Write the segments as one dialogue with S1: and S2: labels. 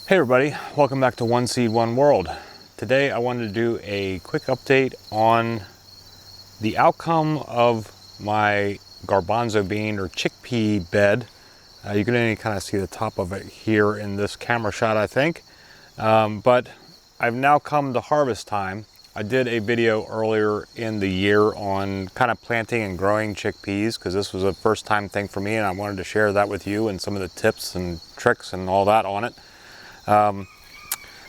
S1: Hey everybody, welcome back to One Seed, One World. Today I wanted to do a quick update on the outcome of my garbanzo bean or chickpea bed. You can only kind of see the top of it here in this camera shot, I think. But I've now come to harvest time. I did a video earlier in the year on kind of planting and growing chickpeas because this was a first time thing for me and I wanted to share that with you and some of the tips and tricks and all that on it.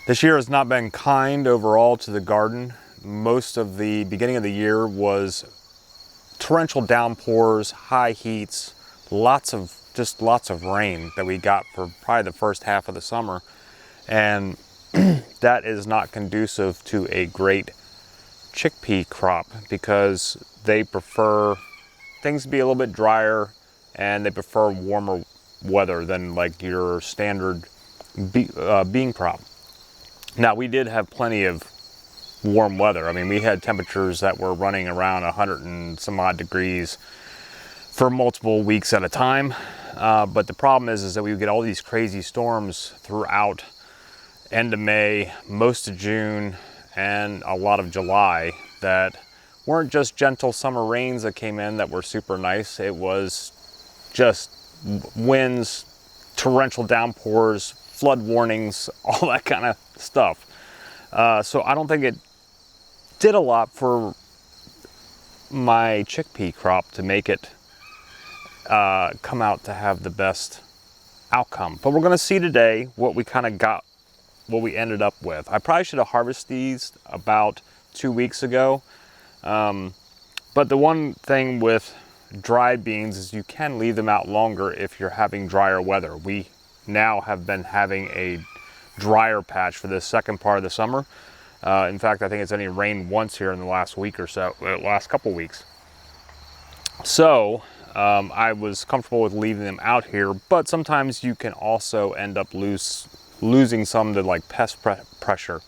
S1: This year has not been kind overall to the garden. Most of the beginning of the year was torrential downpours, high heats, lots of rain that we got for probably the first half of the summer. And that is not conducive to a great chickpea crop because they prefer things to be a little bit drier and they prefer warmer weather than like your standard bean crop. Now we did have plenty of warm weather. I mean, we had temperatures that were running around 100 and some odd degrees for multiple weeks at a time. But the problem is that we would get all these crazy storms throughout end of May, most of June, and a lot of July that weren't just gentle summer rains that came in that were super nice. It was just winds, torrential downpours, flood warnings, all that kind of stuff. So I don't think it did a lot for my chickpea crop to make it come out to have the best outcome. But we're gonna see today what we kind of got, what we ended up with. I probably should have harvested these about 2 weeks ago. But the one thing with dried beans is you can leave them out longer if you're having drier weather. We now have been having a drier patch for the second part of the summer. In fact, I think it's only rained once here in the last week or so, last couple weeks. So I was comfortable with leaving them out here, but sometimes you can also end up losing some to like pest pressure,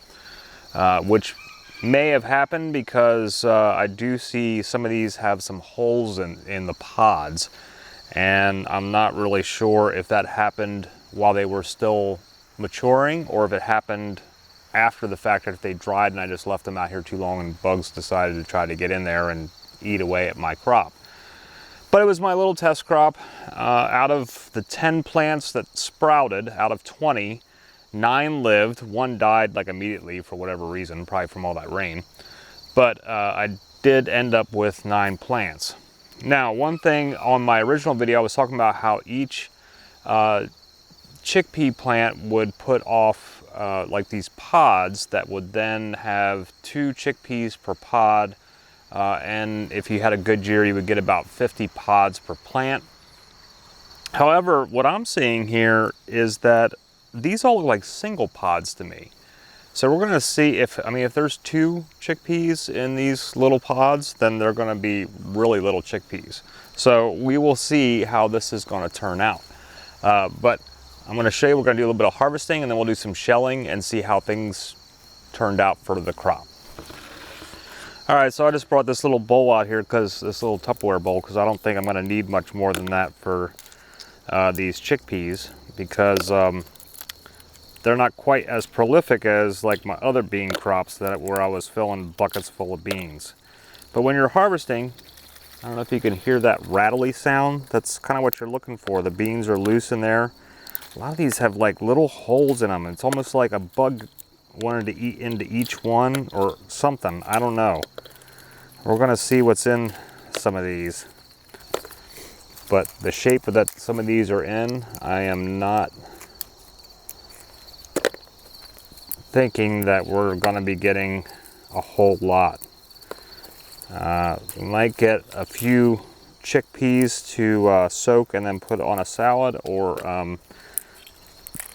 S1: which may have happened because I do see some of these have some holes in the pods, and I'm not really sure if that happened while they were still maturing or if it happened after the fact that they dried and I just left them out here too long and bugs decided to try to get in there and eat away at my crop. But it was my little test crop. Out of the 10 plants that sprouted, out of 20, 9 lived. 1 died like immediately for whatever reason, probably from all that rain. But I did end up with 9 plants. Now, one thing on my original video, I was talking about how each chickpea plant would put off like these pods that would then have 2 chickpeas per pod. And if you had a good year, you would get about 50 pods per plant. However, what I'm seeing here is that these all look like single pods to me. So we're gonna see if there's 2 chickpeas in these little pods, then they're gonna be really little chickpeas. So we will see how this is gonna turn out. But I'm gonna show you, we're gonna do a little bit of harvesting and then we'll do some shelling and see how things turned out for the crop. All right, so I just brought this little bowl out here, this little Tupperware bowl, because I don't think I'm gonna need much more than that for these chickpeas, because they're not quite as prolific as like my other bean crops where I was filling buckets full of beans. But when you're harvesting, I don't know if you can hear that rattly sound. That's kind of what you're looking for. The beans are loose in there. A lot of these have like little holes in them. It's almost like a bug wanted to eat into each one or something. I don't know. We're gonna see what's in some of these. But the shape that some of these are in, I am not thinking that we're gonna be getting a whole lot. We might get a few chickpeas to soak and then put on a salad, or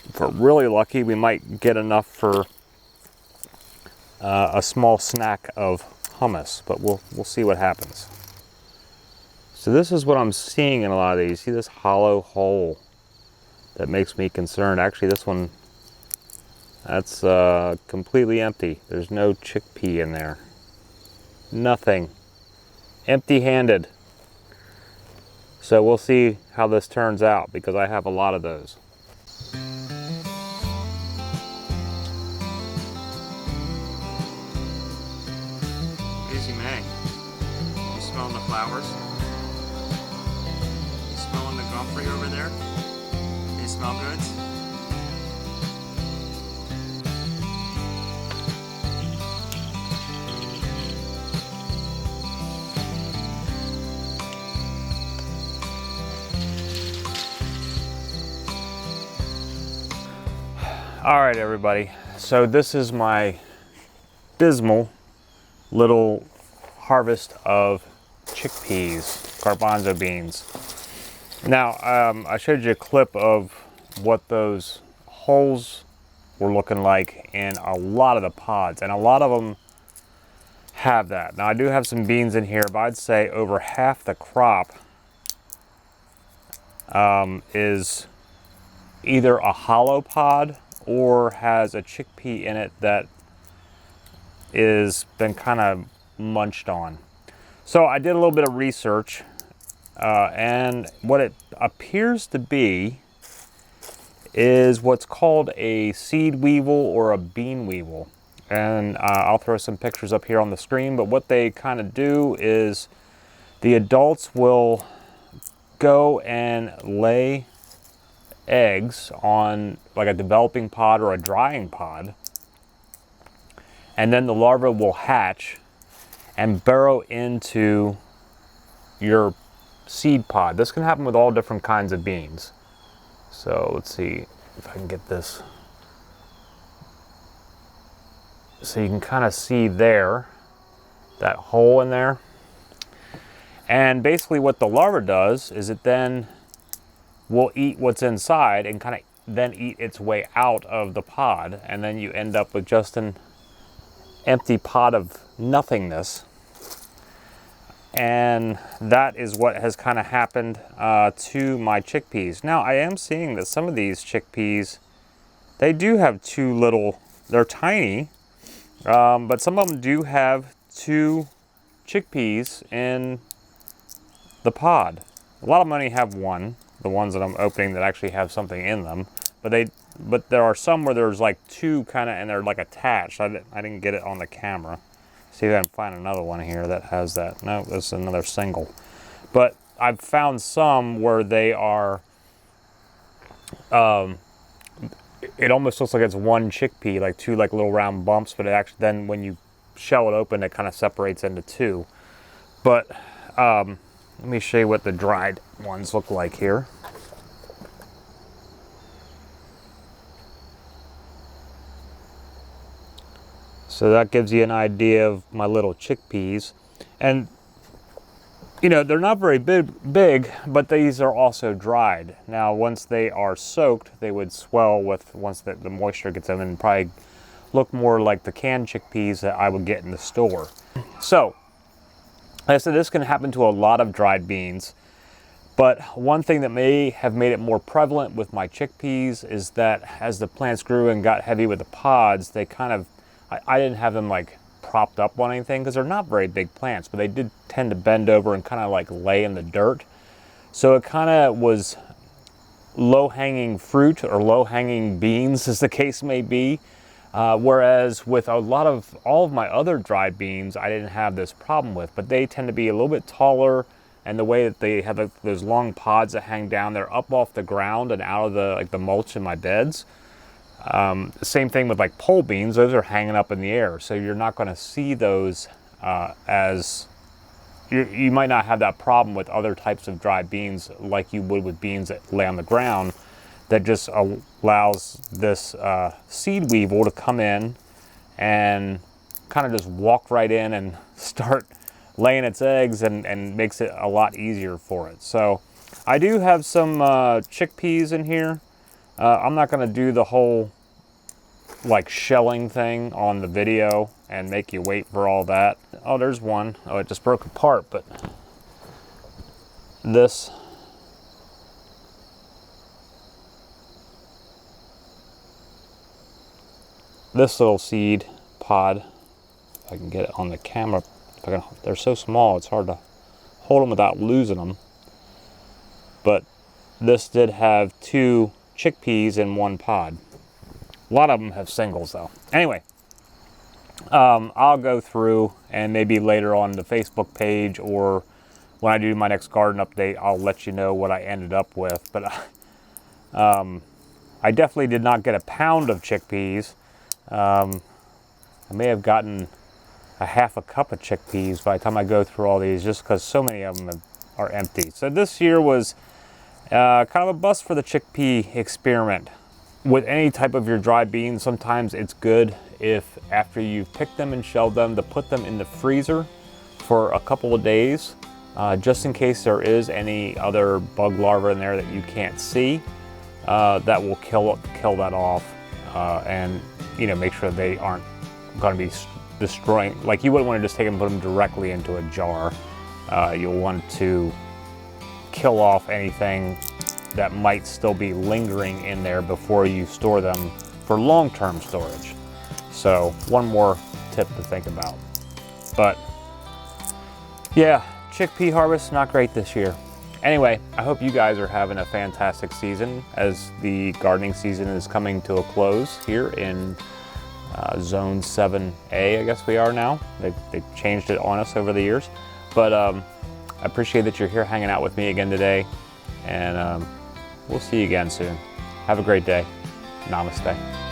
S1: if we're really lucky, we might get enough for a small snack of hummus, but we'll see what happens. So this is what I'm seeing in a lot of these. See this hollow hole? That makes me concerned. Actually, this one, that's completely empty. There's no chickpea in there. Nothing. Empty-handed. So we'll see how this turns out because I have a lot of those. smelling the flowers? You smelling the comfrey over there? They smell good? All right, everybody. So this is my dismal little harvest of chickpeas, garbanzo beans. Now, I showed you a clip of what those holes were looking like in a lot of the pods, and a lot of them have that. Now, I do have some beans in here, but I'd say over half the crop is either a hollow pod or has a chickpea in it that is been kind of munched on. So I did a little bit of research, and what it appears to be is what's called a seed weevil or a bean weevil. And I'll throw some pictures up here on the screen, but what they kind of do is the adults will go and lay eggs on like a developing pod or a drying pod, and then the larva will hatch and burrow into your seed pod. This can happen with all different kinds of beans. So let's see if I can get this. So you can kind of see there, that hole in there. And basically what the larva does is it then will eat what's inside and kind of then eat its way out of the pod, and then you end up with just an empty pot of nothingness. And that is what has kind of happened to my chickpeas. Now, I am seeing that some of these chickpeas, they do have two little, they're tiny, but some of them do have two chickpeas in the pod. A lot of them only have one, the ones that I'm opening that actually have something in them. But there are some where there's like two kind of, and they're like attached. I didn't get it on the camera. See if I can find another one here that has that. No, this is another single. But I've found some where they are, it almost looks like it's one chickpea, like two like little round bumps, but it actually then when you shell it open, it kind of separates into two. But let me show you what the dried ones look like here. So that gives you an idea of my little chickpeas. And, you know, they're not very big, but these are also dried. Now, once they are soaked, they would swell with, once the moisture gets in, and probably look more like the canned chickpeas that I would get in the store. So, like I said, this can happen to a lot of dried beans, but one thing that may have made it more prevalent with my chickpeas is that as the plants grew and got heavy with the pods, they kind of, I didn't have them like propped up on anything because they're not very big plants, but they did tend to bend over and kind of like lay in the dirt. So it kind of was low-hanging fruit or low-hanging beans, as the case may be. Whereas with all of my other dried beans, I didn't have this problem with, but they tend to be a little bit taller, and the way that they have those long pods that hang down, they're up off the ground and out of the mulch in my beds. Same thing with like pole beans, those are hanging up in the air, so you're not going to see those you might not have that problem with other types of dried beans like you would with beans that lay on the ground. That just allows this seed weevil to come in and kind of just walk right in and start laying its eggs, and makes it a lot easier for it. So I do have some chickpeas in here. I'm not going to do the whole like shelling thing on the video and make you wait for all that. Oh, there's one. Oh, it just broke apart, but this little seed pod, if I can get it on the camera, they're so small it's hard to hold them without losing them. But this did have two chickpeas in one pod. A lot of them have singles though. Anyway, I'll go through and maybe later on the Facebook page or when I do my next garden update, I'll let you know what I ended up with. But I definitely did not get a pound of chickpeas. I may have gotten a half a cup of chickpeas by the time I go through all these, just because so many of them are empty. So this year was kind of a bust for the chickpea experiment. With any type of your dry beans, sometimes it's good if after you've picked them and shelled them to put them in the freezer for a couple of days, just in case there is any other bug larvae in there that you can't see. That will kill that off, and make sure they aren't going to be destroying. Like, you wouldn't want to just take them and put them directly into a jar. You'll want to kill off anything that might still be lingering in there before you store them for long-term storage. So one more tip to think about. But yeah, chickpea harvest not great this year. Anyway, I hope you guys are having a fantastic season as the gardening season is coming to a close here in Zone 7A, I guess we are now. They've changed it on us over the years. But I appreciate that you're here hanging out with me again today. And we'll see you again soon. Have a great day. Namaste.